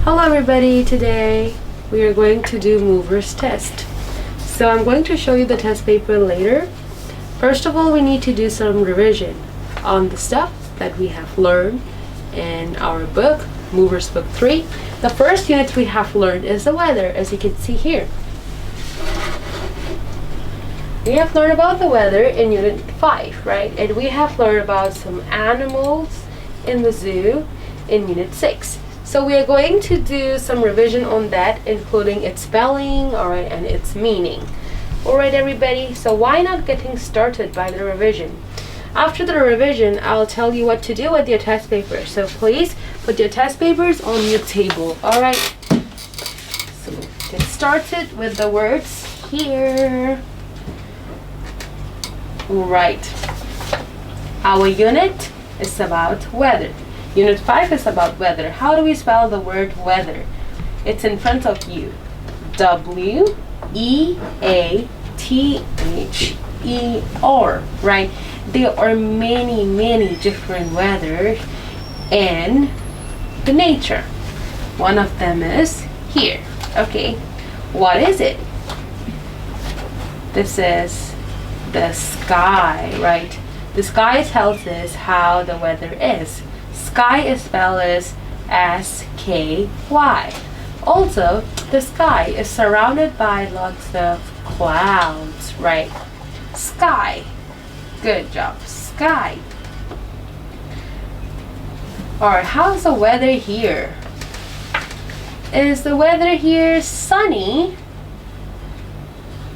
Hello everybody, today we are going to do movers test. So I'm going to show you the test paper later. First of all, we need to do some revision on the stuff that we have learned in our book, Movers Book 3. The first unit we have learned is the weather, as you can see here. We have learned about the weather in Unit 5, right? And we have learned about some animals in the zoo in Unit 6. So we are going to do some revision on that, including its spelling, alright, and its meaning. Alright everybody, so why not getting started by the revision? After the revision, I'll tell you what to do with your test paper. So please put your test papers on your table, alright? So get started with the words here. Right. Our unit is about weather. Unit 5 is about weather. How do we spell the word weather? It's in front of you. W-E-A-T-H-E-R, right? There are many different weathers in the nature. One of them is here. Okay, what is it? This is the sky, right? The sky tells us how the weather is. Sky is spelled as S-K-Y. Also, the sky is surrounded by lots of clouds, right? Sky. Good job. Sky. Alright, how's the weather here? Is the weather here sunny?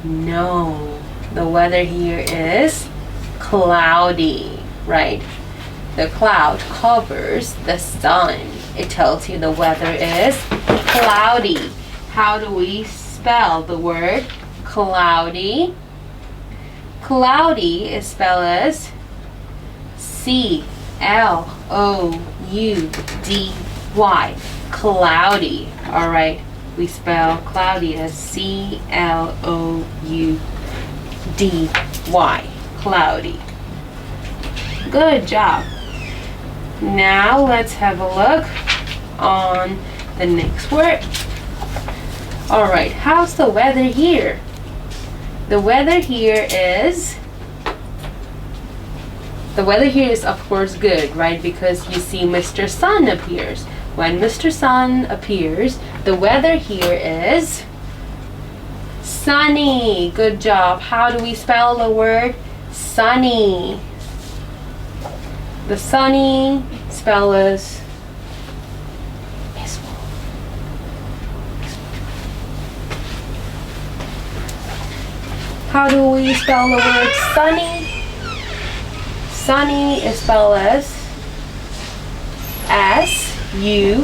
No. The weather here is cloudy, right? The cloud covers the sun. It tells you the weather is cloudy. How do we spell the word cloudy? Cloudy is spelled as C-L-O-U-D-Y. Cloudy. Alright, we spell cloudy as C-L-O-U-D-Y. Cloudy. Good job. Now let's have a look on the next word. Alright, how's the weather here? The weather here is of course good, right? Because you see Mr. Sun appears. When Mr. Sun appears, the weather here is sunny. Good job. How do we spell the word sunny? The sunny spell is this one. How do we spell the word sunny? Sunny is spelled as S-U-N-N-Y.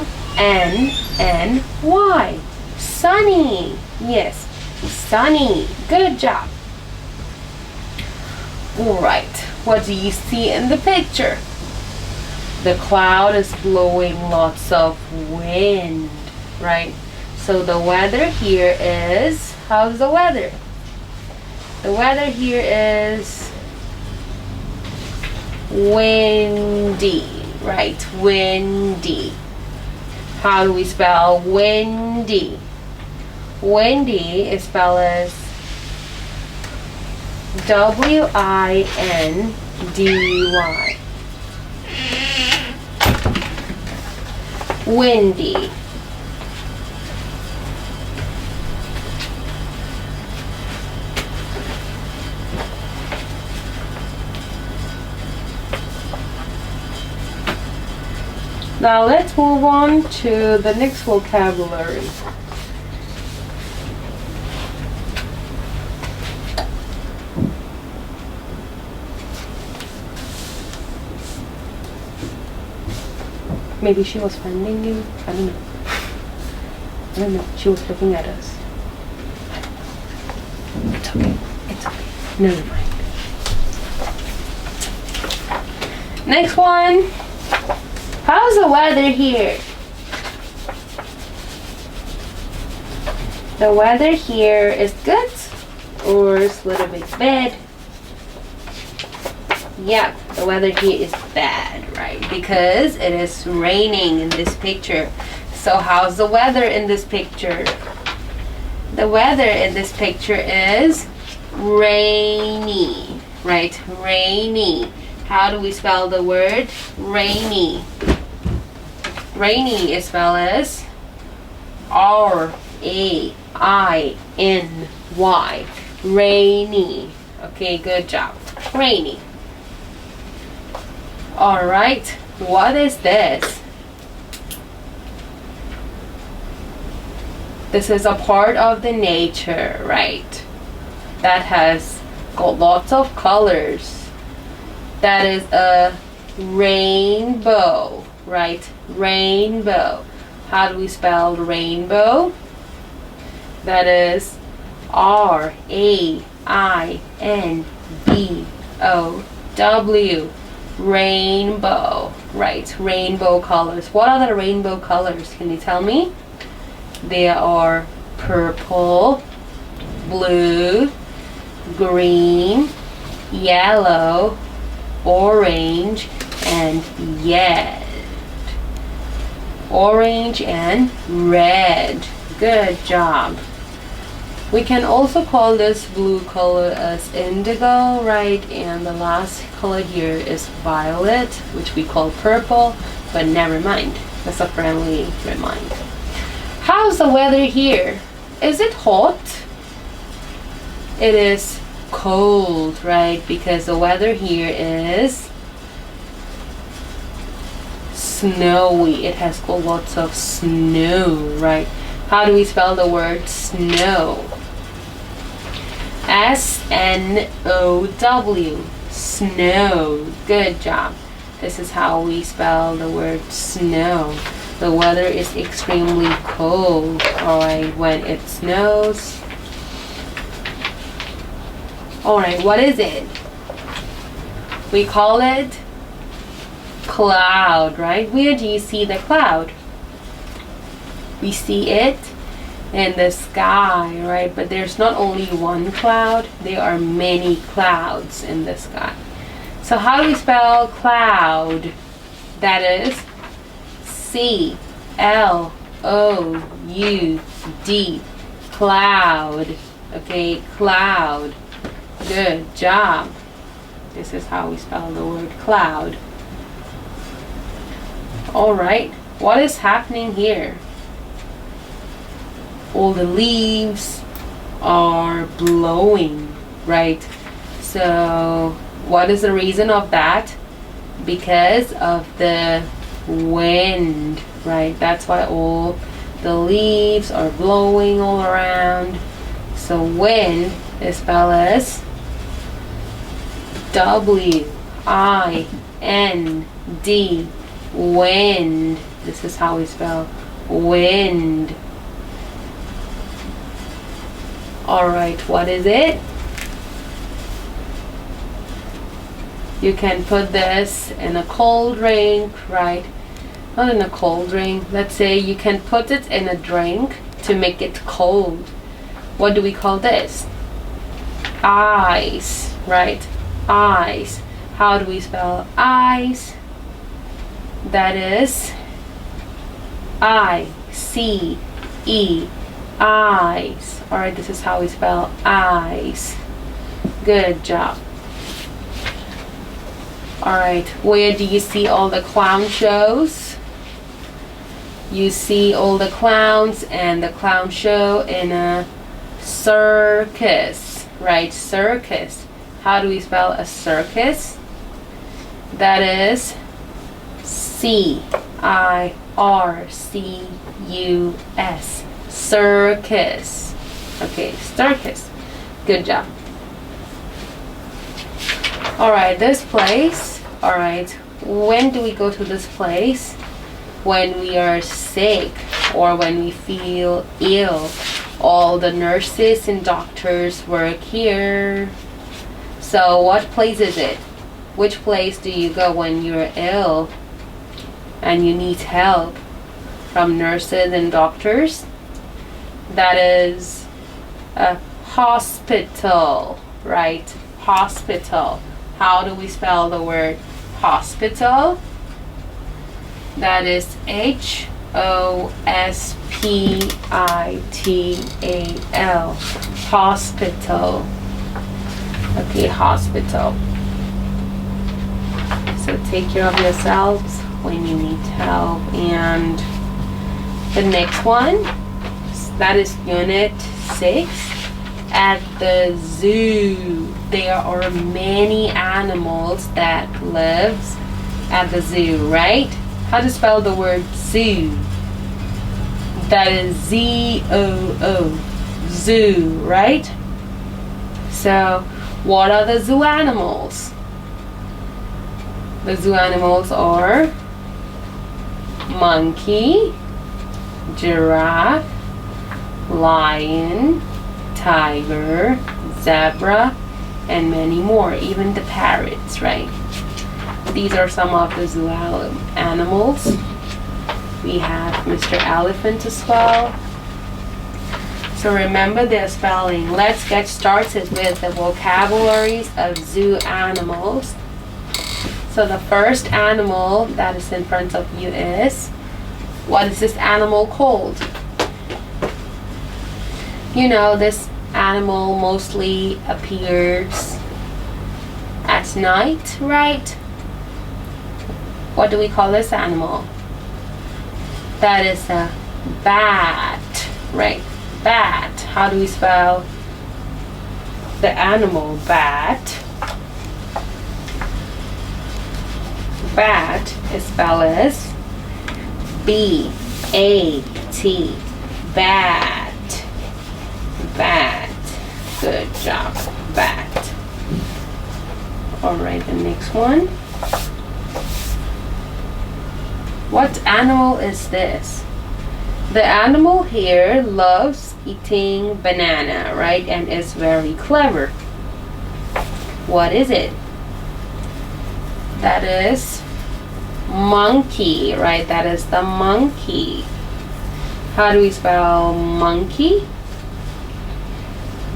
Sunny. Yes, sunny. Good job. Alright, what do you see in the picture? The cloud is blowing lots of wind, right? So the weather here is, how's the weather? The weather here is windy, right? Windy. How do we spell windy? Windy is spelled as W-I-N-D-Y. Windy. Now let's move on to the next vocabulary. Maybe she was finding you. I don't know. She was looking at us. It's okay. It's okay. Never mind. Next one. How's the weather here? The weather here is good or it's a little bit bad? Yeah, the weather here is bad, right? Because it is raining in this picture. So how's the weather in this picture? The weather in this picture is rainy, right? Rainy. How do we spell the word rainy? Rainy is spelled as R-A-I-N-Y. Rainy. Okay, good job. Rainy. All right, what is this? This is a part of the nature, right? That has got lots of colors. That is a rainbow, right? Rainbow. How do we spell rainbow? That is R-A-I-N-B-O-W. Rainbow, right? Rainbow colors. What are the rainbow colors? Can you tell me? They are purple, blue, green, yellow, orange, and red. Orange and red. Good job. We can also call this blue color as indigo, right? And the last color here is violet, which we call purple, but never mind. That's a friendly reminder. How's the weather here? Is it hot? It is cold, right? Because the weather here is snowy. It has got lots of snow, right? How do we spell the word snow? S-N-O-W. Snow. Good job. This is how we spell the word snow. The weather is extremely cold, alright, when it snows. Alright, what is it? We call it cloud, right? Where do you see the cloud? We see it in the sky, right? But there's not only one cloud, there are many clouds in the sky. So how do we spell cloud? That is C-L-O-U-D. Cloud. Okay, cloud. Good job. This is how we spell the word cloud. Alright, what is happening here? All the leaves are blowing, right? So what is the reason of that? Because of the wind, right? That's why all the leaves are blowing all around. So wind is spelled as W-I-N-D. Wind. This is how we spell wind. Alright, what is it? You can put this in a cold drink, right? Not in a cold drink. Let's say you can put it in a drink to make it cold. What do we call this? Ice, right? Ice. How do we spell ice? That is I-C-E. Ice. Alright, this is how we spell ice. Good job. Alright, where do you see all the clown shows? You see all the clowns and the clown show in a circus, right? Circus. How do we spell a circus? That is C-I-R-C-U-S. Circus. Okay, circus. Good job. Alright, this place. Alright, when do we go to this place? When we are sick or when we feel ill. All the nurses and doctors work here. So what place is it? Which place do you go when you're ill and you need help from nurses and doctors? That is a hospital, right? Hospital. How do we spell the word hospital? That is H-O-S-P-I-T-A-L. Hospital. Hospital. Okay, hospital. So take care of yourselves when you need help. And the next one, that is unit 6. At the zoo, there are many animals that lives at the zoo, right? How to spell the word zoo? That is Z-O-O, zoo, right? So what are the zoo animals? The zoo animals are monkey, giraffe, lion, tiger, zebra, and many more, even the parrots, right? These are some of the zoo animals. We have Mr. Elephant as well. So remember their spelling. Let's get started with the vocabularies of zoo animals. So the first animal that is in front of you is, what is this animal called? You know, this animal mostly appears at night, right? What do we call this animal? That is a bat, right? Bat. How do we spell the animal bat? Bat is spelled as B-A-T. Bat. Bat. Good job. Bat. Alright, the next one. What animal is this? The animal here loves eating banana, right? And is very clever. What is it? That is monkey, right? That is the monkey. How do we spell monkey?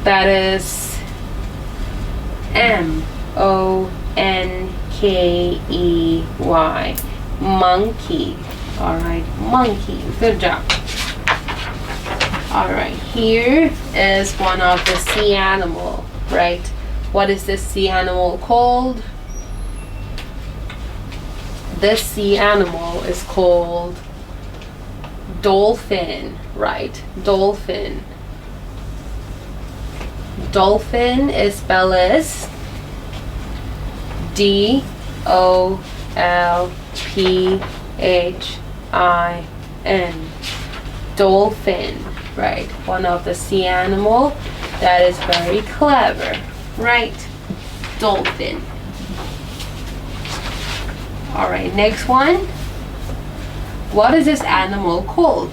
That is M-O-N-K-E-Y. Monkey. Alright, monkey. Good job. Alright, here is one of the sea animal, right? What is this sea animal called? This sea animal is called dolphin, right? Dolphin. Dolphin is spelled as D-O-L-P-H-I-N. Dolphin, right? One of the sea animal that is very clever, right? Dolphin. Alright, next one. What is this animal called?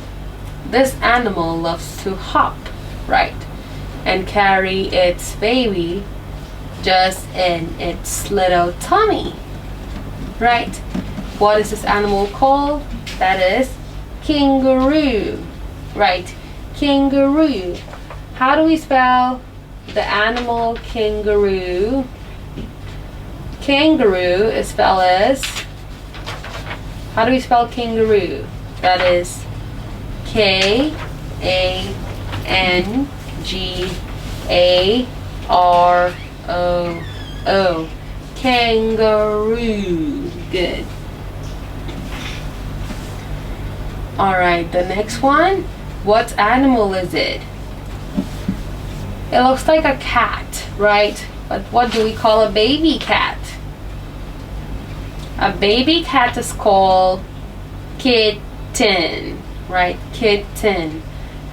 This animal loves to hop, right? And carry its baby just in its little tummy, right? What is this animal called? That is kangaroo, right? Kangaroo. How do we spell the animal kangaroo? Kangaroo is spelled as, how do we spell kangaroo? That is K-A-N-G-A-R-O-O. Kangaroo. Good. Alright, the next one. What animal is it? It looks like a cat, right? But what do we call a baby cat? A baby cat is called kitten, right? Kitten.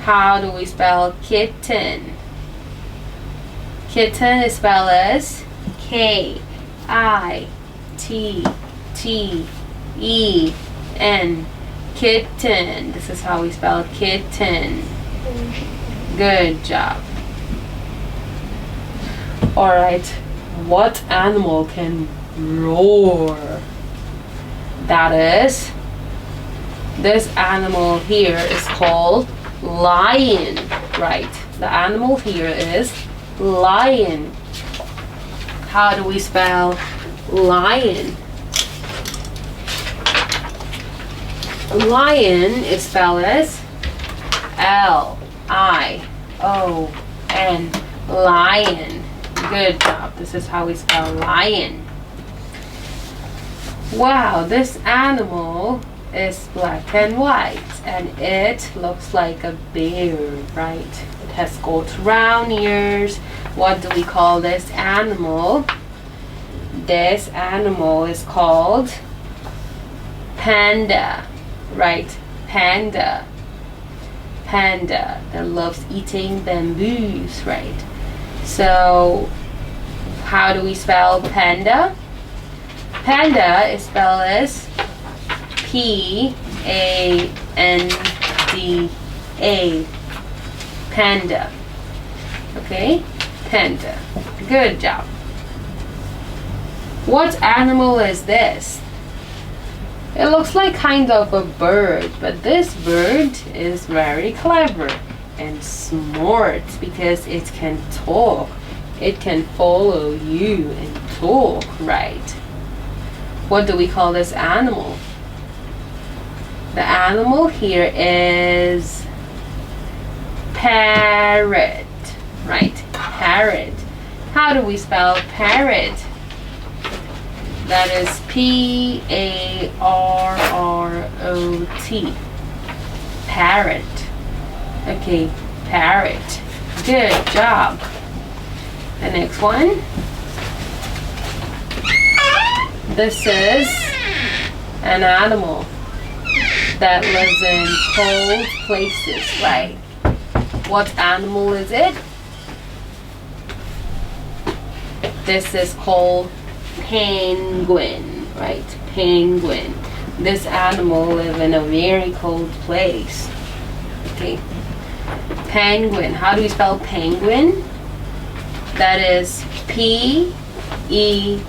How do we spell kitten? Kitten is spelled as K-I-T-T-E-N. Kitten. This is how we spell kitten. Good job. Alright, what animal can roar? That is, this animal here is called lion, right? The animal here is lion. How do we spell lion? Lion is spelled as L-I-O-N. Lion. Good job. This is how we spell lion. Wow, this animal is black and white, and it looks like a bear, right? It has got round ears. What do we call this animal? This animal is called panda, right? Panda. Panda that loves eating bamboos, right? So how do we spell panda? Panda is spelled as P-A-N-D-A. Panda. Okay? Panda. Good job. What animal is this? It looks like kind of a bird, but this bird is very clever and smart because it can talk. It can follow you and talk, right? What do we call this animal? The animal here is parrot, right? Parrot. How do we spell parrot? That is P-A-R-R-O-T. Parrot. Okay, parrot. Good job. The next one. This is an animal that lives in cold places, right? What animal is it? This is called penguin, right? Penguin. This animal lives in a very cold place. Okay. Penguin. How do we spell penguin? That is P-E-N-G-U-I-N.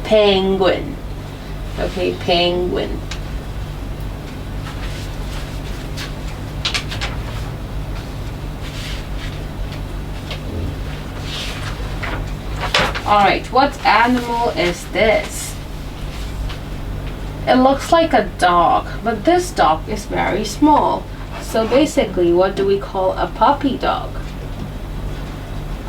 Penguin. Okay, penguin. Alright, what animal is this? It looks like a dog, but this dog is very small. So basically, what do we call a puppy dog?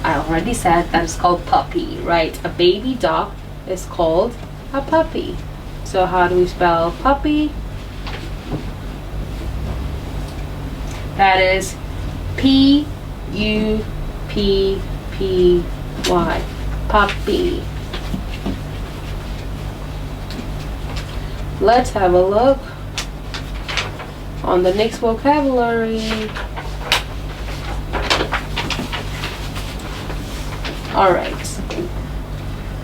I already said that it's called puppy, right? A baby dog is called a puppy. So how do we spell puppy? That is P-U-P-P-Y. Puppy. Let's have a look on the next vocabulary. Alright.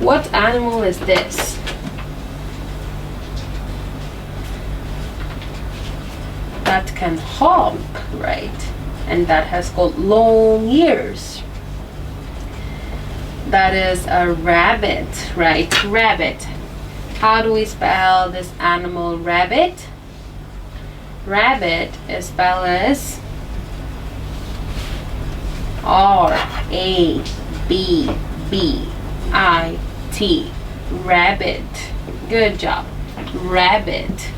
What animal is this? That can hop, right? And that has got long ears. That is a rabbit, right? Rabbit. How do we spell this animal rabbit? Rabbit is spelled as R-A-B-B-I-T. Rabbit. Good job. Rabbit.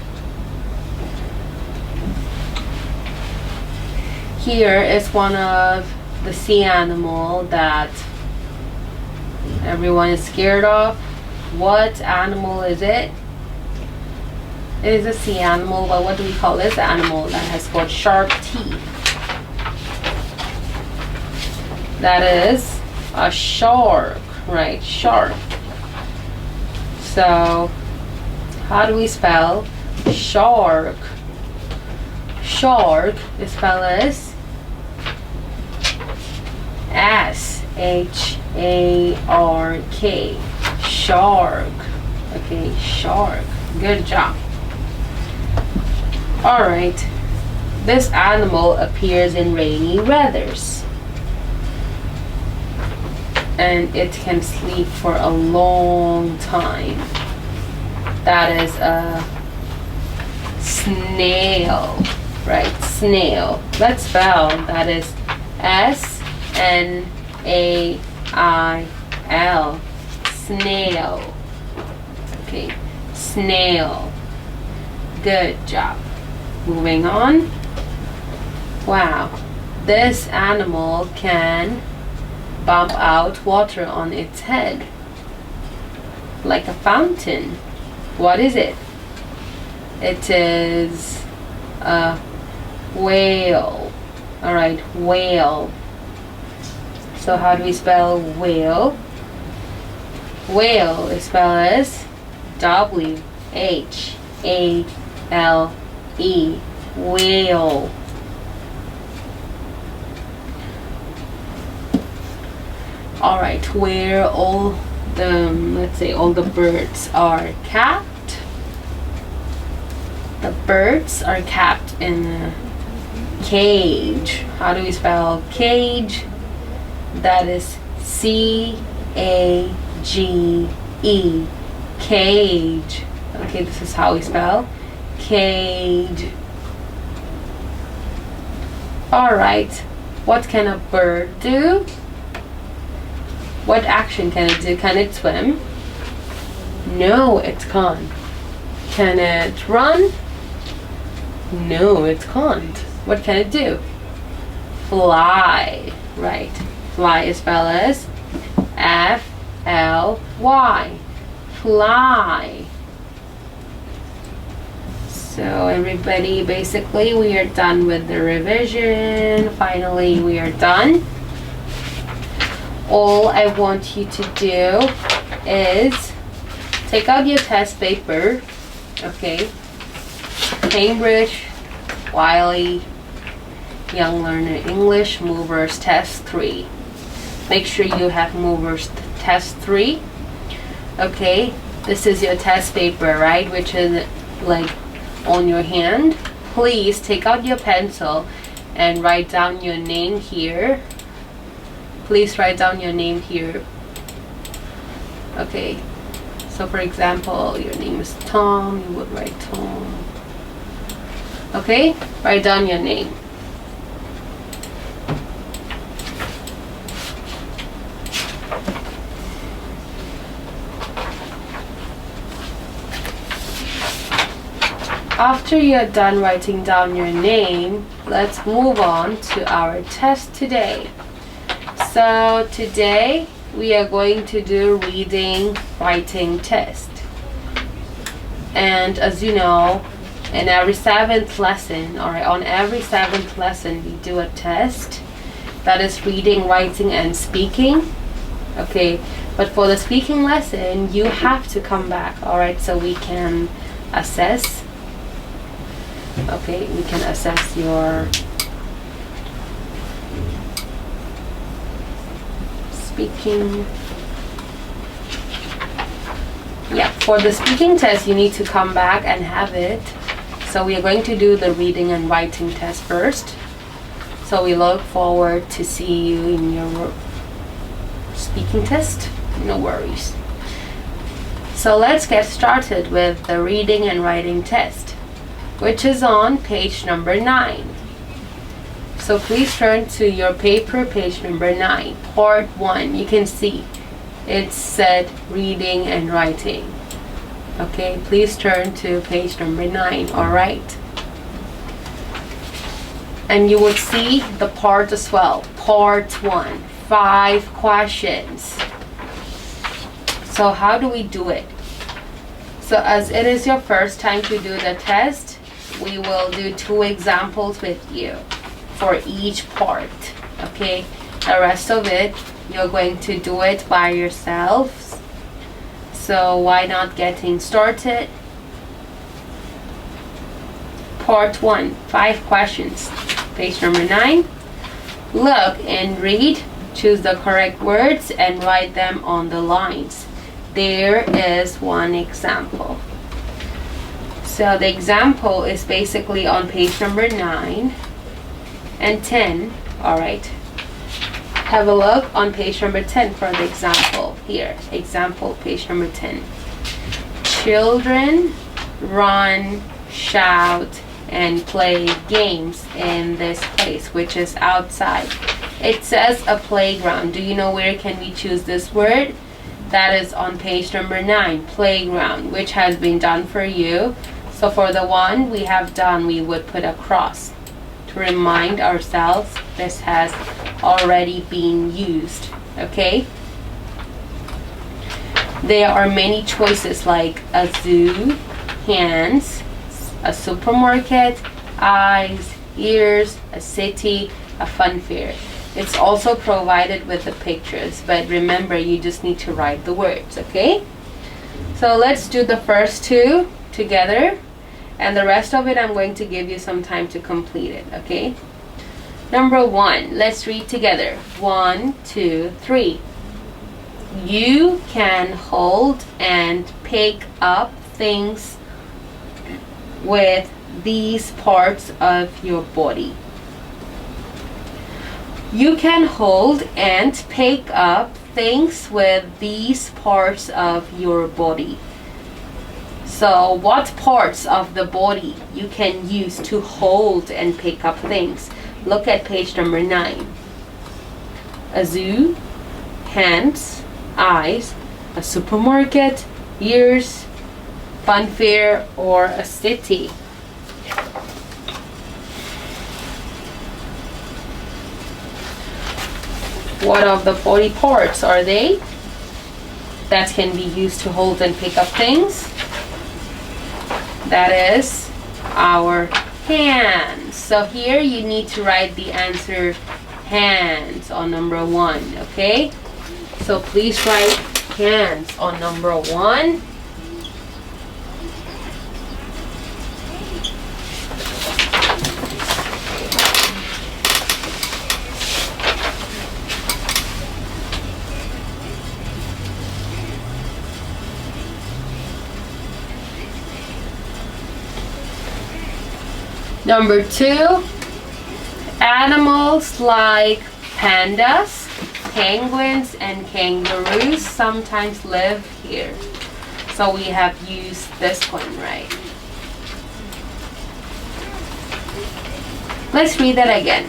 Here is one of the sea animal that everyone is scared of. What animal is it? It is a sea animal, but what do we call this animal that has got sharp teeth? That is a shark, right? Shark. So, how do we spell shark? Shark is spelled as S-H-A-R-K. Shark. Okay, shark. Good job. Alright. This animal appears in rainy weathers. And it can sleep for a long time. That is a snail. Right? Snail. Let's spell. That is S-N-A-I-L. Snail. Okay, snail. Good job. Moving on. Wow, this animal can bump out water on its head like a fountain. What is it? It is a whale. Alright, whale. So how do we spell whale? Whale is spelled as W-H-A-L-E. Whale. Alright, where all the, let's say all the birds are capped. The birds are capped in a cage. How do we spell cage? That is C-A-G-E. Cage. Okay, this is how we spell cage. Alright, what can a bird do? What action can it do? Can it swim? No, it can't. Can it run? No, it can't. What can it do? Fly. Right. Fly is spelled as F-L-Y. Fly. So everybody, basically we are done with the revision. Finally, we are done. All I want you to do is take out your test paper. Okay. Cambridge Wiley Young Learner English Movers Test 3. Make sure you have Movers Test 3. Okay, this is your test paper, right? Which is like on your hand. Please take out your pencil and write down your name here. Please write down your name here. Okay, so for example, your name is Tom, you would write Tom. Okay, write down your name. After you're done writing down your name, let's move on to our test today. So today we are going to do reading, writing test. And as you know, in every 7th lesson, or on every 7th lesson, we do a test. That is reading, writing, and speaking. Okay, but for the speaking lesson, you have to come back, alright, so we can assess. Okay, we can assess your speaking. Yeah, for the speaking test, you need to come back and have it. So we are going to do the reading and writing test first. So we look forward to see you in your speaking test. No worries. So let's get started with the reading and writing test, which is on page number 9. So please turn to your paper, page number 9, part 1. You can see it said reading and writing. Okay, please turn to page number 9, alright? And you would see the part as well, part 1, 5 questions. So how do we do it? So as it is your first time to do the test, we will do 2 examples with you for each part, okay? The rest of it, you're going to do it by yourselves. So why not getting started? Part 1, 5 questions, page number 9. Look and read, choose the correct words and write them on the lines. There is one example. So the example is basically on page number 9 and 10, alright. Have a look on page number 10 for the example. Here, example, page number 10. Children run, shout, and play games in this place, which is outside. It says a playground. Do you know where can we choose this word? That is on page number 9, playground, which has been done for you. So for the one we have done, we would put a cross to remind ourselves this has already been used. Okay? There are many choices like a zoo, hands, a supermarket, eyes, ears, a city, a fun fair. It's also provided with the pictures, but remember, you just need to write the words, okay? So let's do the first two together, and the rest of it I'm going to give you some time to complete it, okay? Number 1, let's read together. 1, 2, 3. You can hold and pick up things with these parts of your body. You can hold and pick up things with these parts of your body. So what parts of the body you can use to hold and pick up things? Look at page number 9. A zoo, hands, eyes, a supermarket, ears, fun fair, or a city. What of the body parts are they that can be used to hold and pick up things? That is our hands. So here you need to write the answer hands on number 1, okay? So please write hands on number 1. Number 2, animals like pandas, penguins, and kangaroos sometimes live here. So we have used this one, right? Let's read that again.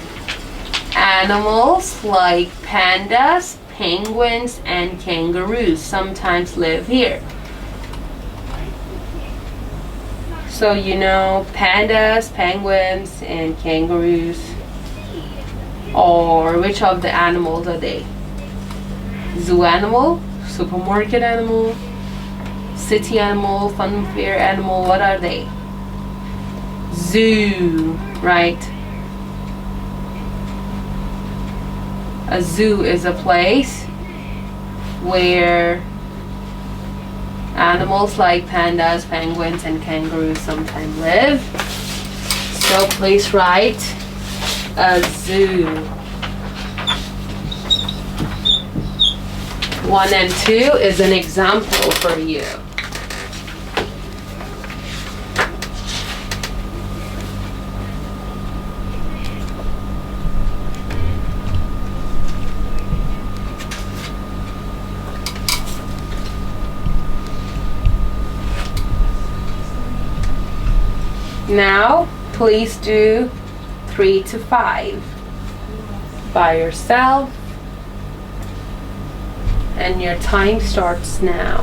Animals like pandas, penguins, and kangaroos sometimes live here. So you know pandas, penguins, and kangaroos. Or which of the animals are they? Zoo animal, supermarket animal, city animal, fun fair animal, what are they? Zoo, right? A zoo is a place where animals like pandas, penguins, and kangaroos sometimes live. So please write a zoo. 1 and 2 is an example for you. Now, please do 3 to 5 by yourself, and your time starts now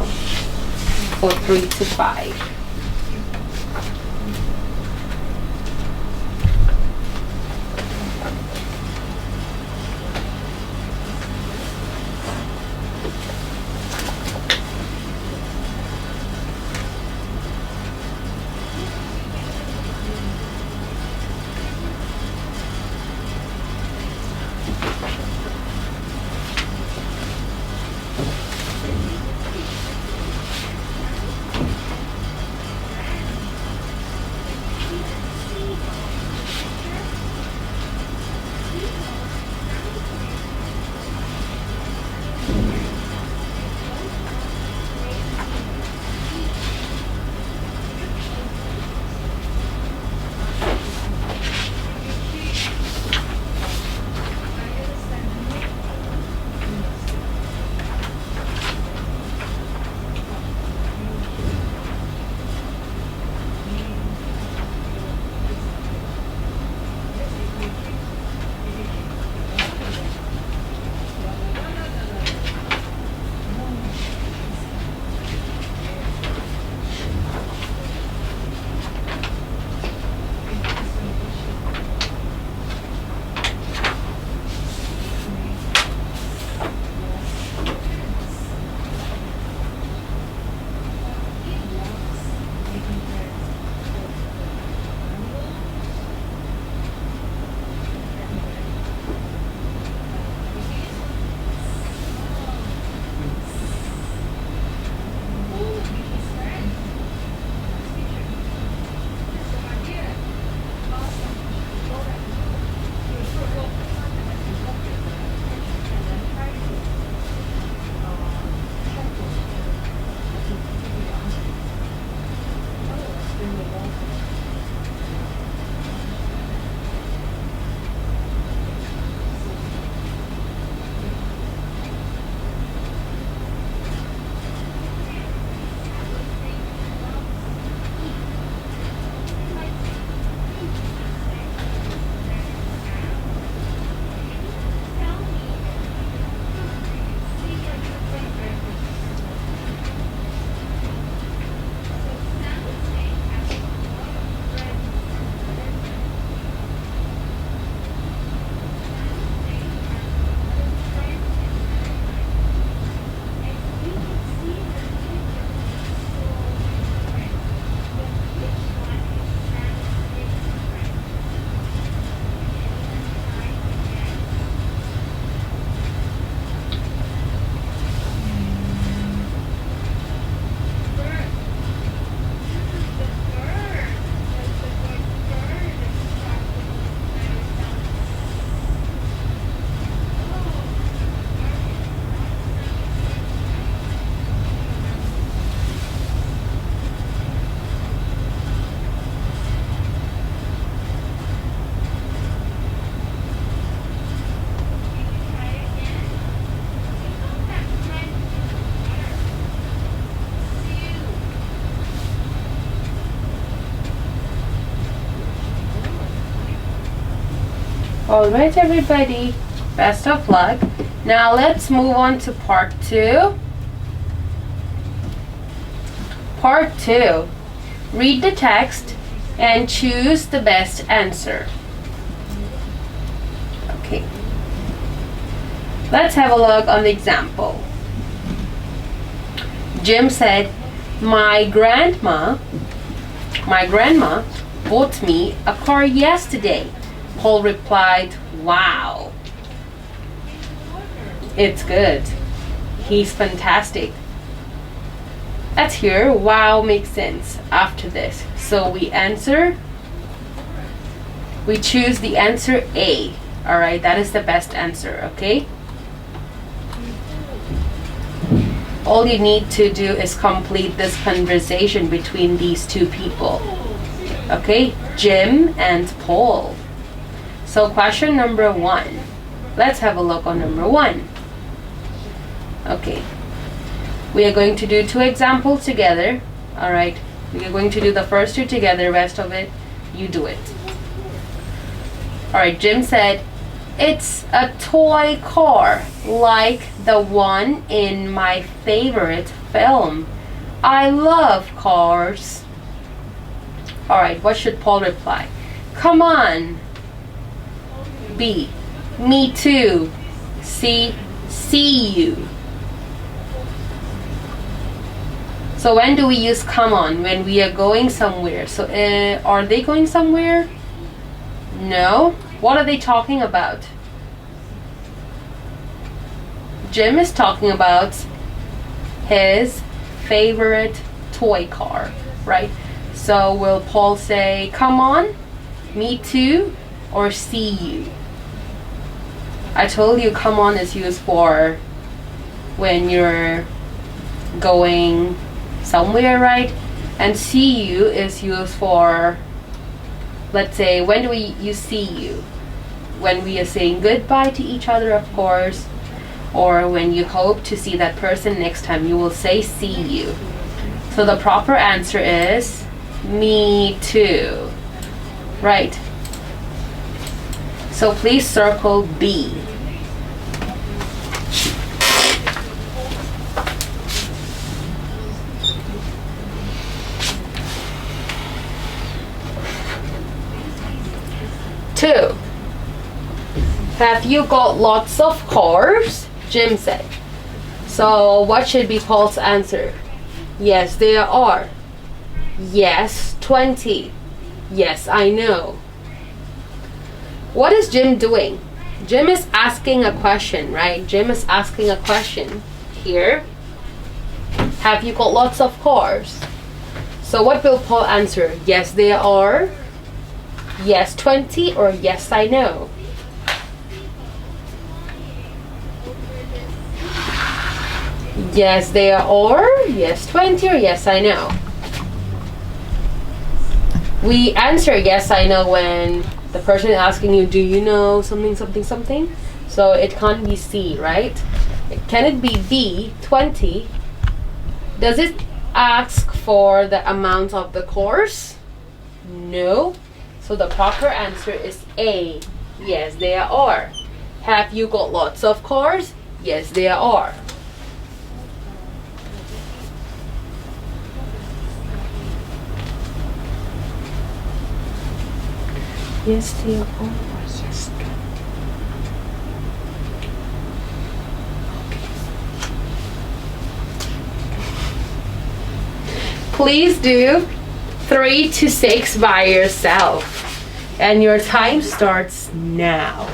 for 3 to 5. Alright, everybody. Best of luck. Now let's move on to part 2. Part 2. Read the text and choose the best answer. Okay. Let's have a look on the example. Jim said, my grandma bought me a car yesterday. Paul replied, wow. It's good. He's fantastic. Let's hear wow makes sense after this. So we choose the answer A. Alright, that is the best answer, okay? All you need to do is complete this conversation between these two people. Okay, Jim and Paul. So question number 1. Let's have a look on number 1. Okay. We are going to do 2 examples together. Alright. We are going to do the first 2 together. Rest of it, you do it. Alright, Jim said, it's a toy car like the one in my favorite film. I love cars. Alright, what should Paul reply? Come on. B. Me too. C. See you. So when do we use come on? When we are going somewhere. So are they going somewhere? No. What are they talking about? Jim is talking about his favorite toy car, right? So will Paul say, come on, me too, or see you? I told you come on is used for when you're going somewhere, right? And see you is used for, let's say, when do we use see you? When we are saying goodbye to each other, of course, or when you hope to see that person next time, you will say see you. So the proper answer is me too, right? So please circle B. Two. Have you got lots of cars? Jim said. So what should be Paul's answer? Yes, there are. Yes, 20. Yes, I know. What is Jim doing? Jim is asking a question, right? Jim is asking a question here. Have you got lots of cars? So what will Paul answer? Yes, there are. Yes, 20, or yes, I know. Yes, there are. Yes, 20, or yes, I know. We answer yes, I know when the person is asking you, do you know something, something, something? So it can't be C, right? Can it be B, 20? Does it ask for the amount of the course? No. So the proper answer is A. Yes, there are. Have you got lots of cars? Yes, there are. Yes, there are. Yes. Please do 3 to 6 by yourself. And your time starts now.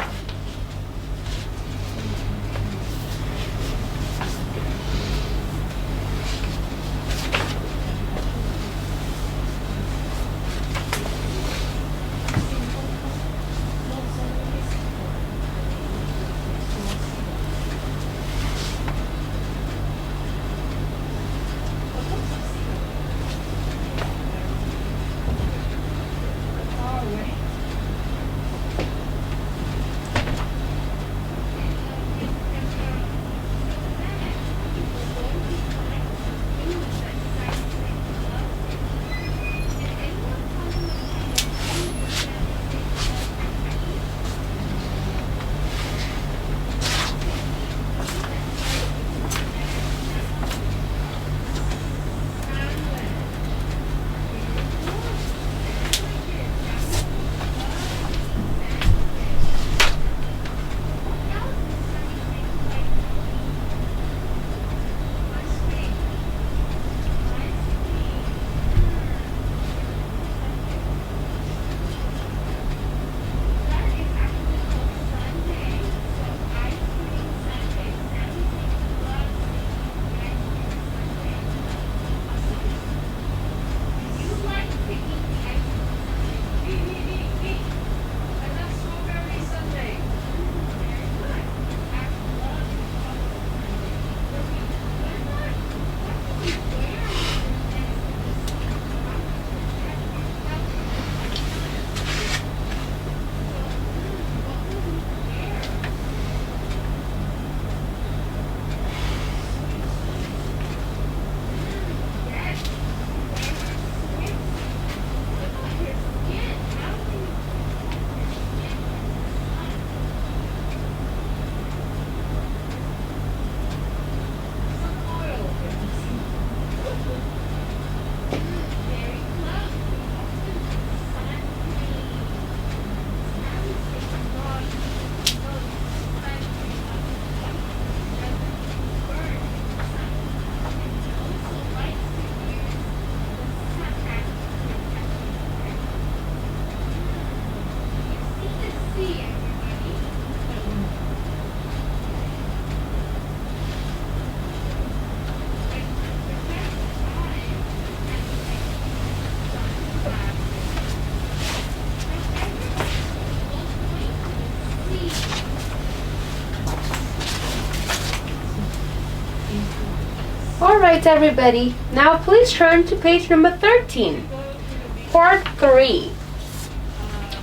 Alright everybody, now please turn to page number 13. Part 3.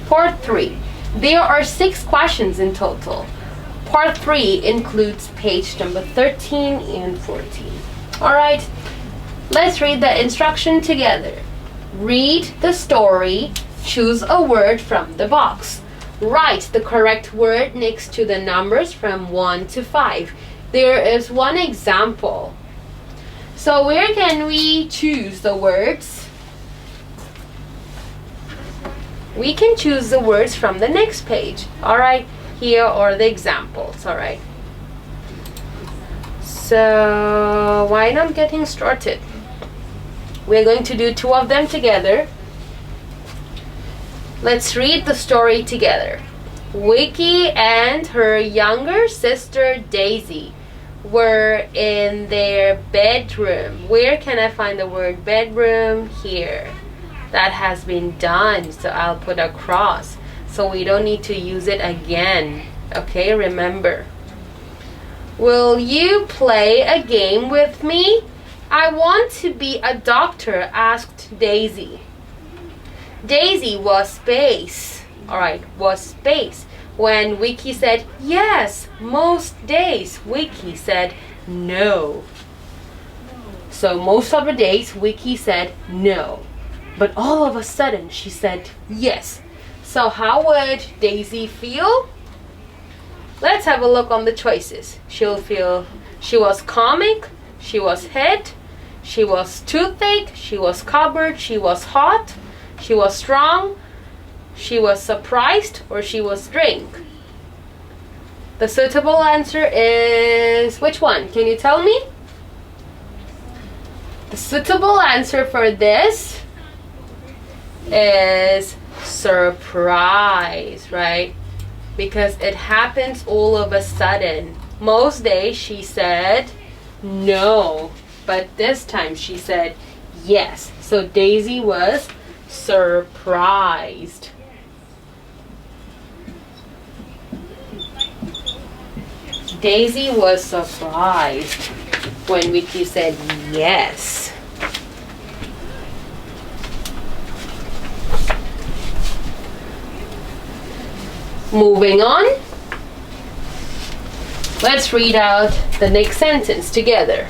Part 3. There are 6 questions in total. Part 3 includes page number 13 and 14. Alright, let's read the instruction together. Read the story, choose a word from the box. Write the correct word next to the numbers from 1 to 5. There is one example. So where can we choose the words? We can choose the words from the next page. Alright, here are the examples. Alright. So why not getting started? We're going to do 2 of them together. Let's read the story together. Vicky and her younger sister Daisy were in their bedroom. Where can I find the word bedroom? Here. That has been done, so I'll put a cross so we don't need to use it again. Okay, remember. Will you play a game with me? I want to be a doctor, asked Daisy. Daisy was space. Alright, was space. When Vicky said yes, most days, Vicky said no. So most of the days, Vicky said no. But all of a sudden, she said yes. So how would Daisy feel? Let's have a look on the choices. She'll feel she was comic, she was hit, she was toothache, she was cupboard, she was hot, she was strong, she was surprised, or she was drink. The suitable answer is which one? Can you tell me? The suitable answer for this is surprise, right? Because it happens all of a sudden. Most days she said no, but this time she said yes. So Daisy was surprised. Daisy was surprised when Vicky said yes. Moving on. Let's read out the next sentence together.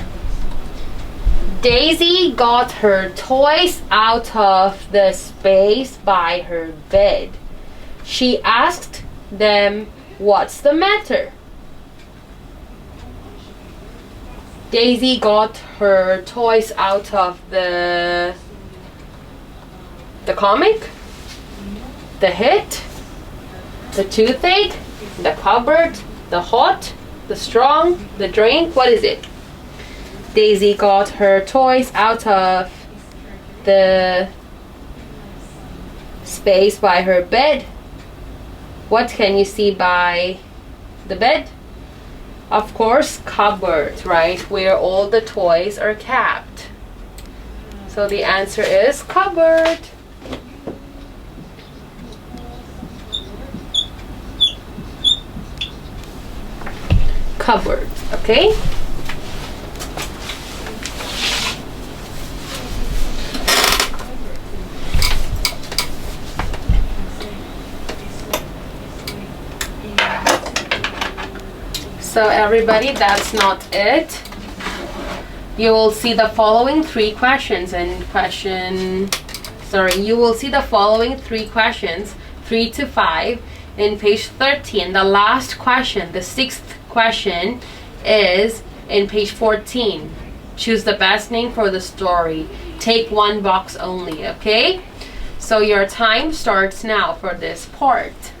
Daisy got her toys out of the space by her bed. She asked them, "What's the matter?" Daisy got her toys out of the comic, the hit, the toothache, the cupboard, the hot, the strong, the drink. What is it? Daisy got her toys out of the space by her bed. What can you see by the bed? Of course, cupboard, right? Where all the toys are kept. So the answer is cupboard. Cupboard, okay? So everybody, that's not it. You will see the following 3 questions you will see the following 3 questions, 3 to 5 in page 13. The last question, the 6th question, is in page 14. Choose the best name for the story. Take 1 box only, okay? So your time starts now for this part.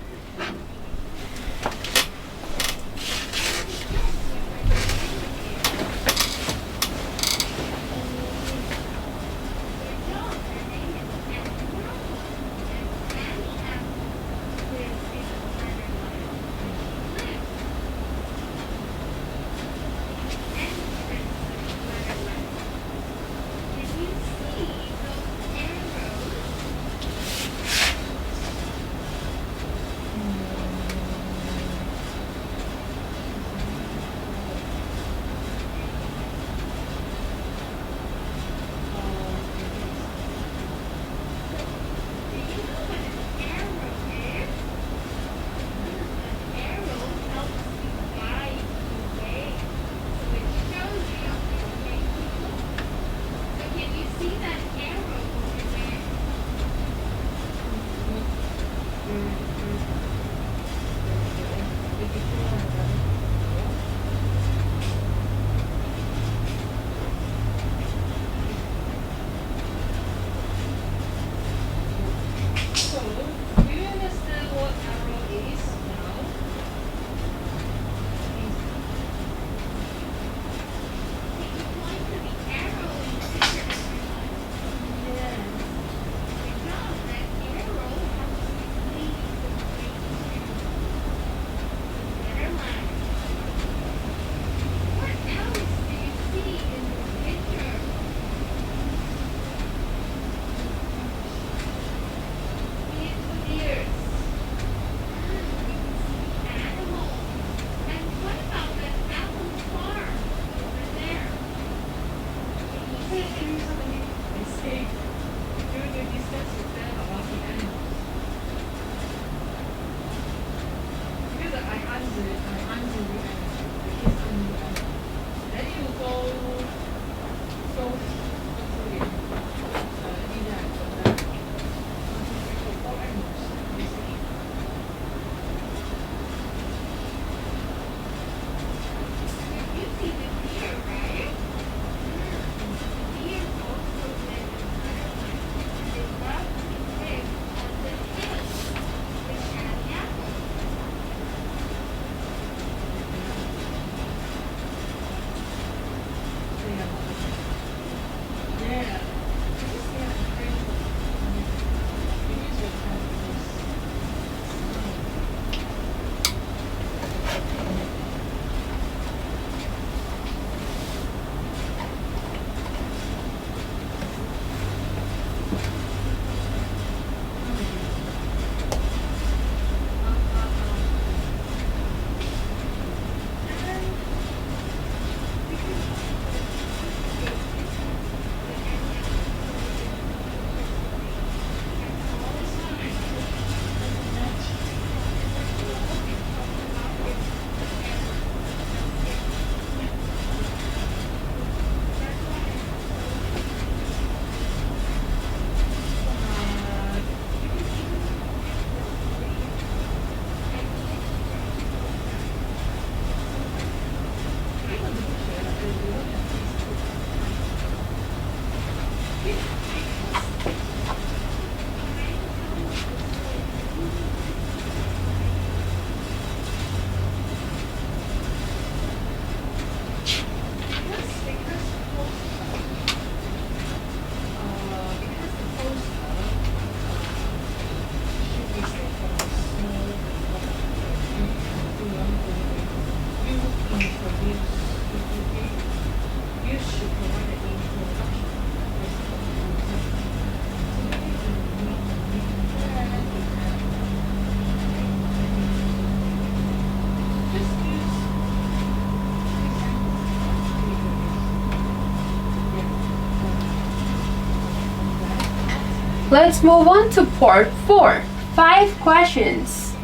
Let's move on to part 4. 5 questions.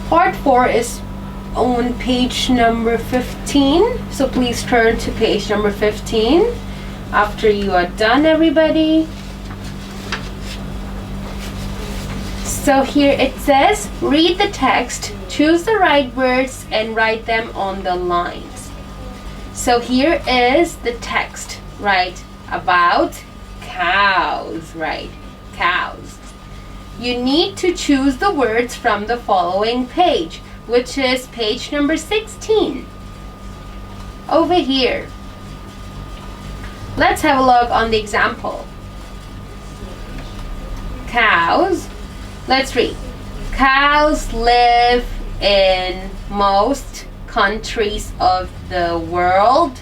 Part 4 is on page number 15. So please turn to page number 15 after you are done, everybody. So here it says, read the text, choose the right words, and write them on the lines. So here is the text, right, about cows, right? Cows. You need to choose the words from the following page, which is page number 16. Over here. Let's have a look on the example. Cows. Let's read. Cows live in most countries of the world.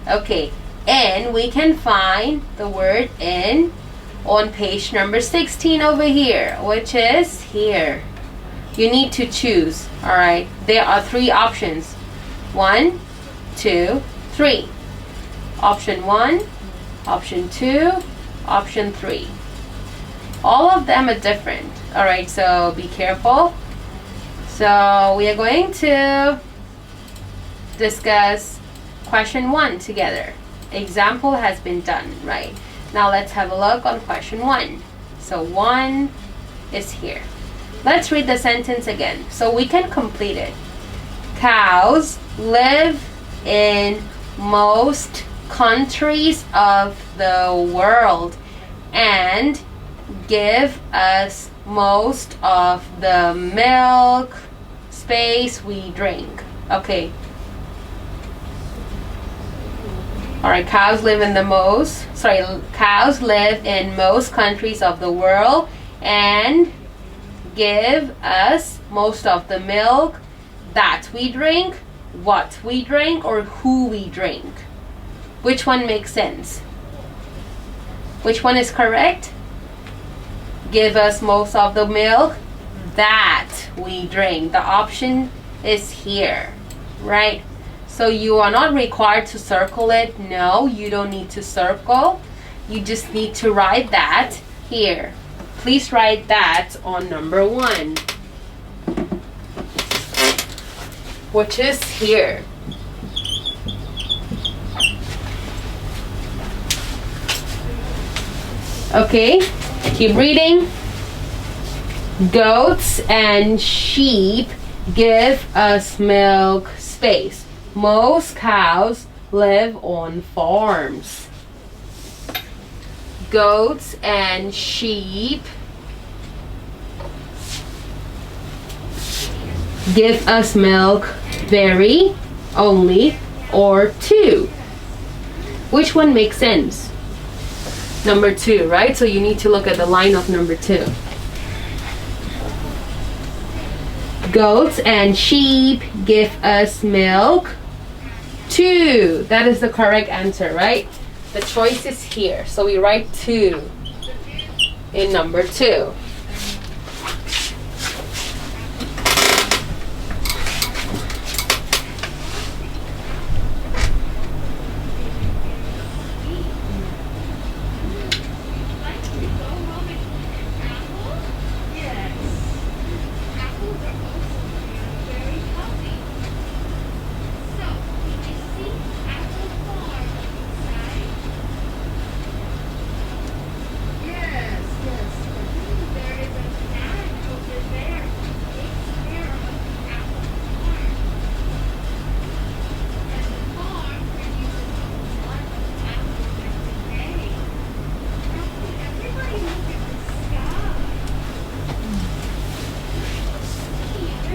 Okay. And we can find the word in on page number 16 over here, which is here. You need to choose. All right. There are 3 options. 1, 2, 3. Option 1, option 2, option 3. All of them are different. All right. So be careful. So we are going to discuss question 1 together. Example has been done, right? Now let's have a look on question 1. So 1 is here. Let's read the sentence again so we can complete it. Cows live in most countries of the world and give us most of the milk space we drink. Okay. Alright, cows live in cows live in most countries of the world and give us most of the milk that we drink, what we drink, or who we drink. Which one makes sense? Which one is correct? Give us most of the milk that we drink. The option is here, right? So you are not required to circle it. No, you don't need to circle. You just need to write that here. Please write that on number 1, which is here. Okay, keep reading. Goats and sheep give us milk space. Most cows live on farms. Goats and sheep give us milk very, only, or 2. Which one makes sense? Number 2, right? So you need to look at the line of number 2. Goats and sheep give us milk 2. That is the correct answer, right? The choice is here. So we write 2 in number 2.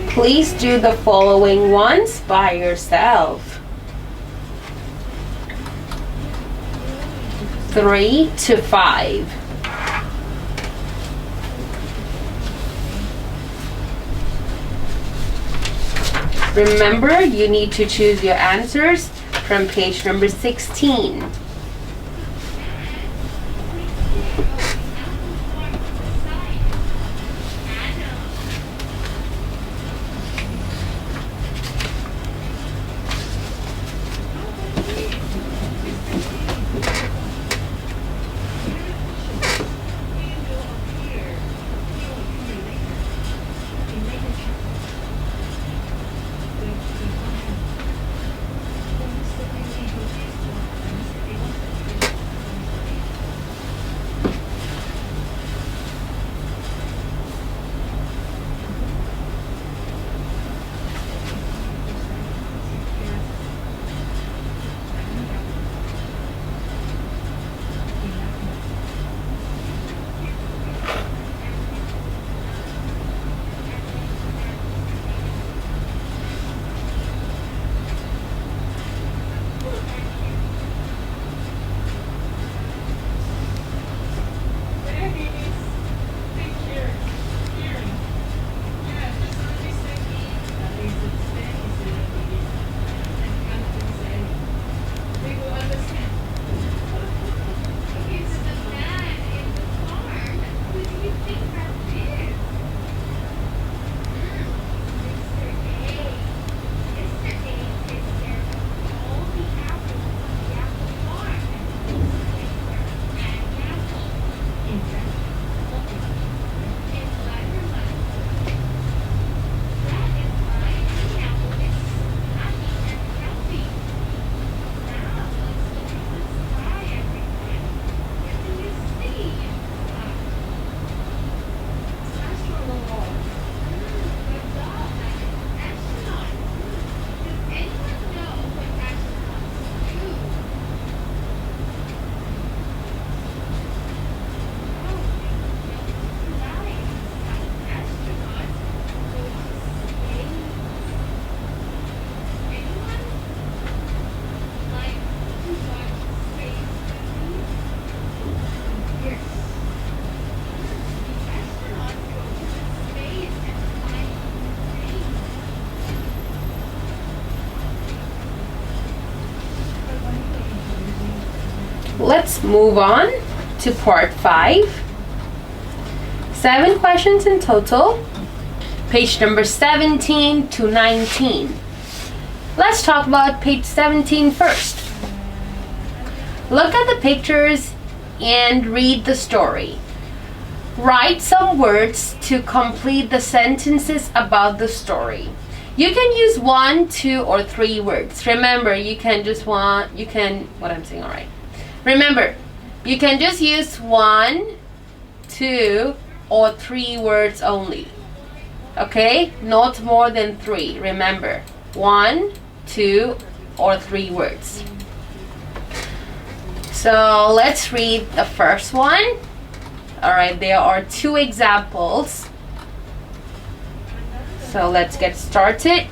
Please do the following ones by yourself. 3 to 5. Remember, you need to choose your answers from page number 16. Let's move on to part 5. 7 questions in total. Page number 17 to 19. Let's talk about page 17 first. Look at the pictures and read the story. Write some words to complete the sentences about the story. You can use 1, 2, or 3 words. Remember, Remember, you can just use 1, 2, or 3 words only. Okay? Not more than 3. Remember, 1, 2, or 3 words. So let's read the first one. Alright, there are 2 examples. So let's get started.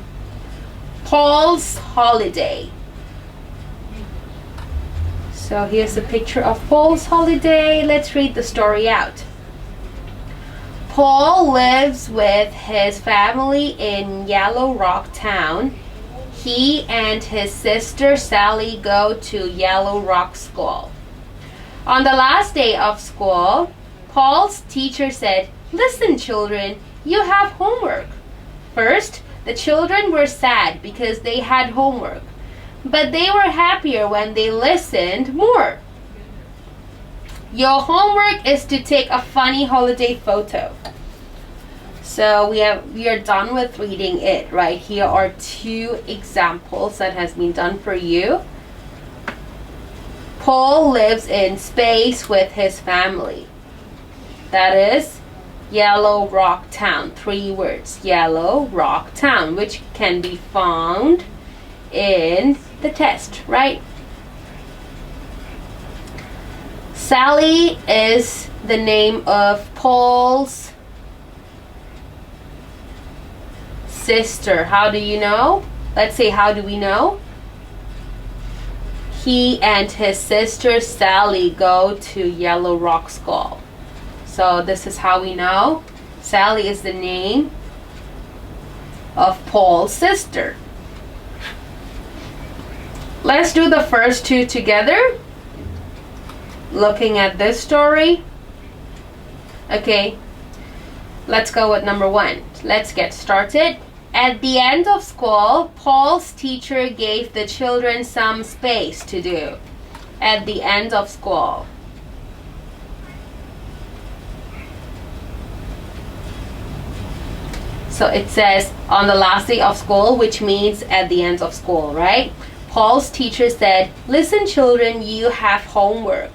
Paul's holiday. So here's a picture of Paul's holiday. Let's read the story out. Paul lives with his family in Yellow Rock Town. He and his sister Sally go to Yellow Rock School. On the last day of school, Paul's teacher said, "Listen, children, you have homework." First, the children were sad because they had homework, but they were happier when they listened more. Your homework is to take a funny holiday photo. So we are done with reading it, right? Here are 2 examples that has been done for you. Paul lives in space with his family. That is Yellow Rock Town. 3 words. Yellow Rock Town, which can be found in the test, right? Sally is the name of Paul's sister. How do you know? Let's say, how do we know? He and his sister Sally go to Yellow Rock School. So this is how we know. Sally is the name of Paul's sister. Let's do the first two together. Looking at this story. Okay, let's go with number 1. Let's get started. At the end of school, Paul's teacher gave the children some space to do. At the end of school. So it says on the last day of school, which means at the end of school, right? Paul's teacher said, "Listen, children, you have homework."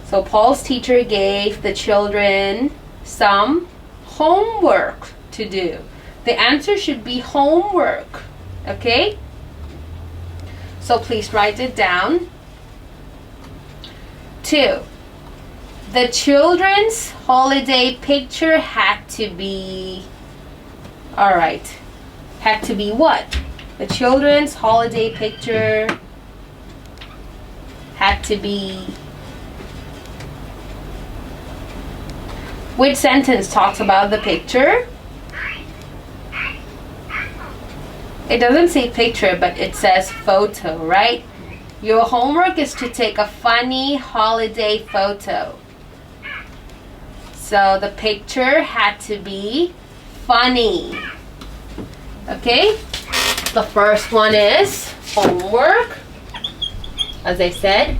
So Paul's teacher gave the children some homework to do. The answer should be homework, okay? So please write it down. 2. The children's holiday picture had to be, all right, had to be what? The children's holiday picture had to be, which sentence talks about the picture? It doesn't say picture, but it says photo, right? Your homework is to take a funny holiday photo. So the picture had to be funny. Okay? The first one is homework. As I said,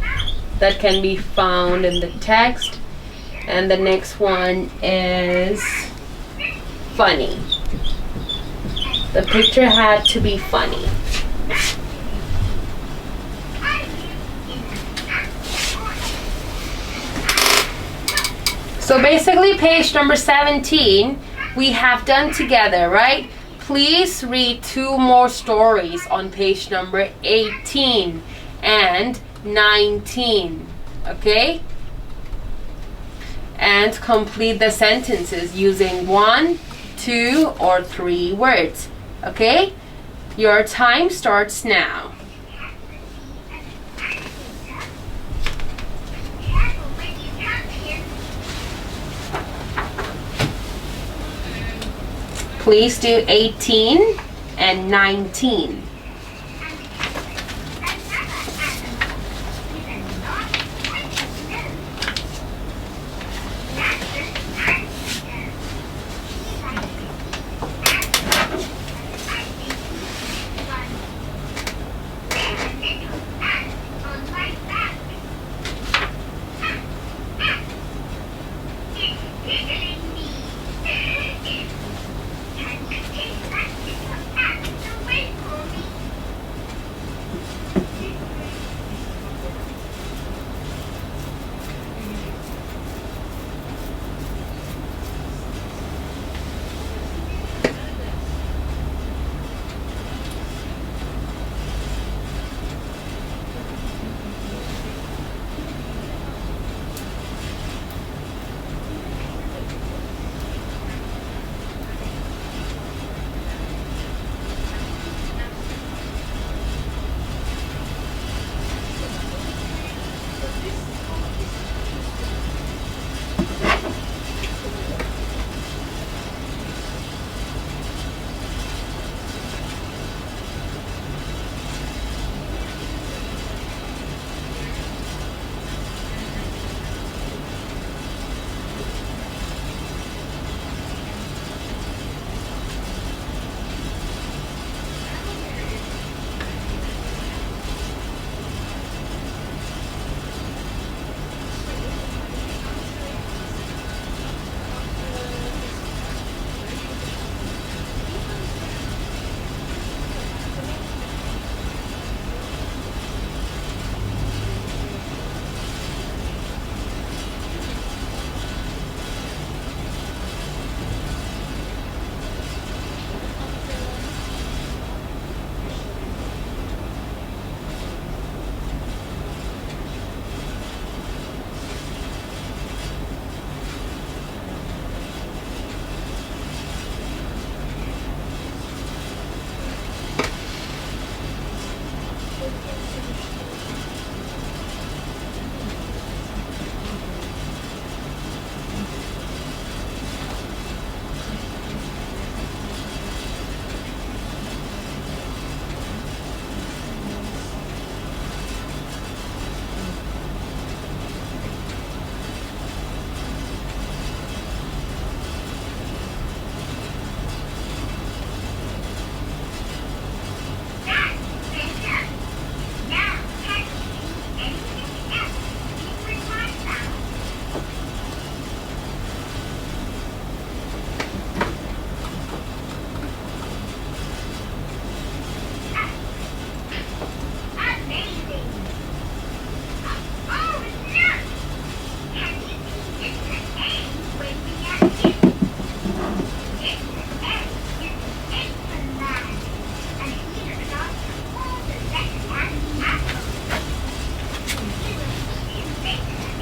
that can be found in the text. And the next one is funny. The picture had to be funny. So basically page number 17 we have done together, right? Please read 2 more stories on page number 18 and 19, okay? And complete the sentences using 1, 2, or 3 words, okay? Your time starts now. Please do 18 and 19.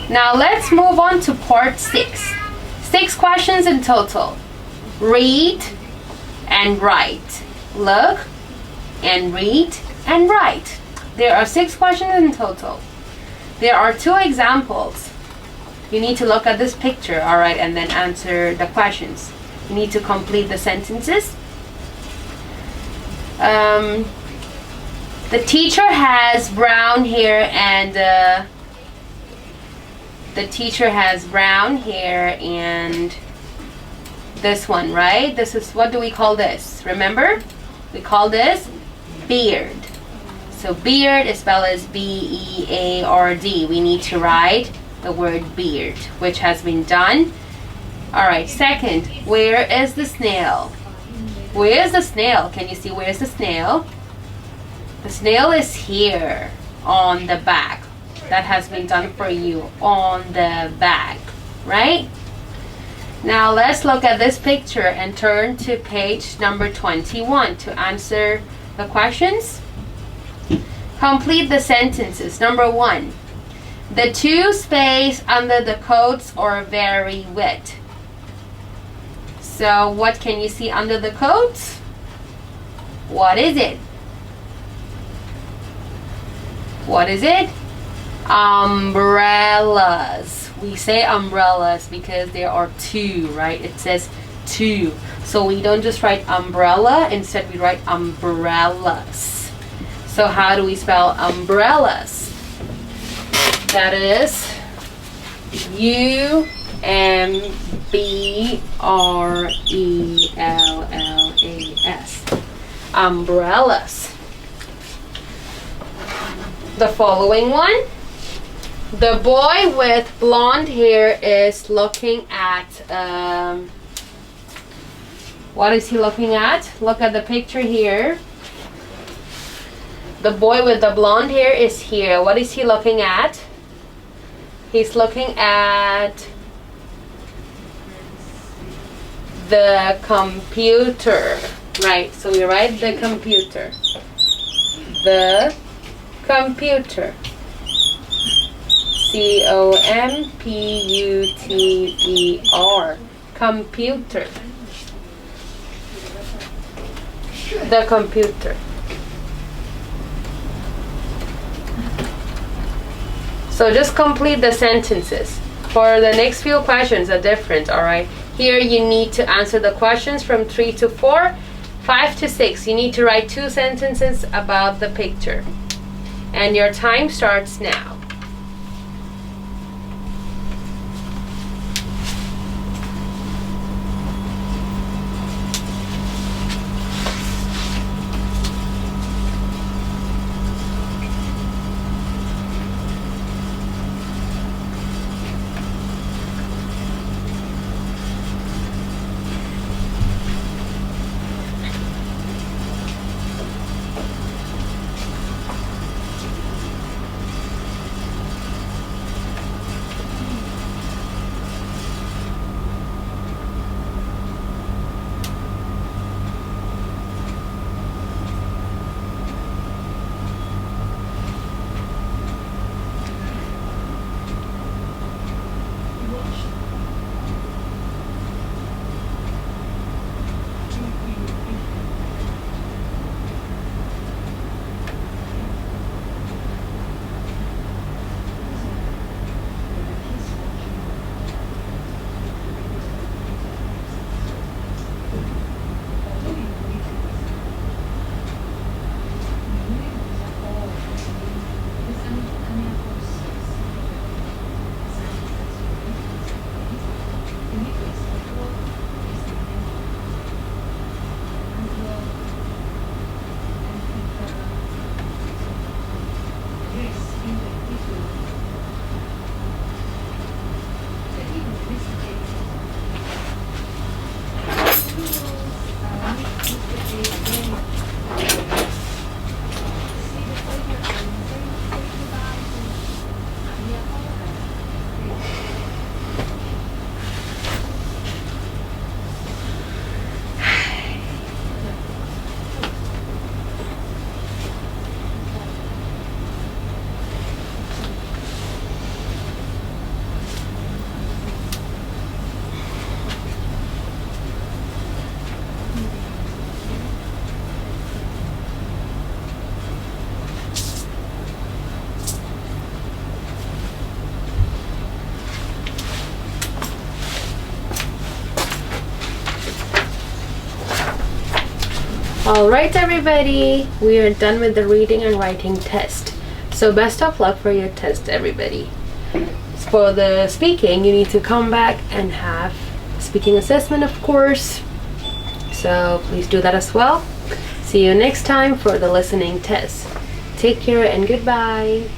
Now let's move on to part 6. 6 questions in total. Read and write. Look and read and write. There are 6 questions in total. There are 2 examples. You need to look at this picture, alright, and then answer the questions. You need to complete the sentences. The teacher has brown hair and this one, right? This is, what do we call this? Remember? We call this beard. So beard is spelled as B-E-A-R-D. We need to write the word beard, which has been done. Alright, second, where is the snail? Where is the snail? Can you see where is the snail? The snail is here on the back. That has been done for you, on the back, right? Now let's look at this picture and turn to page number 21 to answer the questions. Complete the sentences. Number 1. The 2 space under the coats are very wet. So what can you see under the coats? What is it? What is it? Umbrellas. We say umbrellas because there are 2, right? It says 2. So we don't just write umbrella, instead we write umbrellas. So how do we spell umbrellas? That is U-M-B-R-E-L-L-A-S. Umbrellas. The following one. The boy with blonde hair is looking at, what is he looking at? Look at the picture here. The boy with the blonde hair is here. What is he looking at? He's looking at the computer. Right, so we write the computer. The computer. C-O-M-P-U-T-E-R. Computer. The computer. So just complete the sentences. For the next few questions are different, alright? Here you need to answer the questions from 3 to 4, 5 to 6. You need to write 2 sentences about the picture. And your time starts now. All right, everybody, we are done with the reading and writing test. So best of luck for your test, everybody. For the speaking, you need to come back and have speaking assessment, of course. So please do that as well. See you next time for the listening test. Take care and goodbye.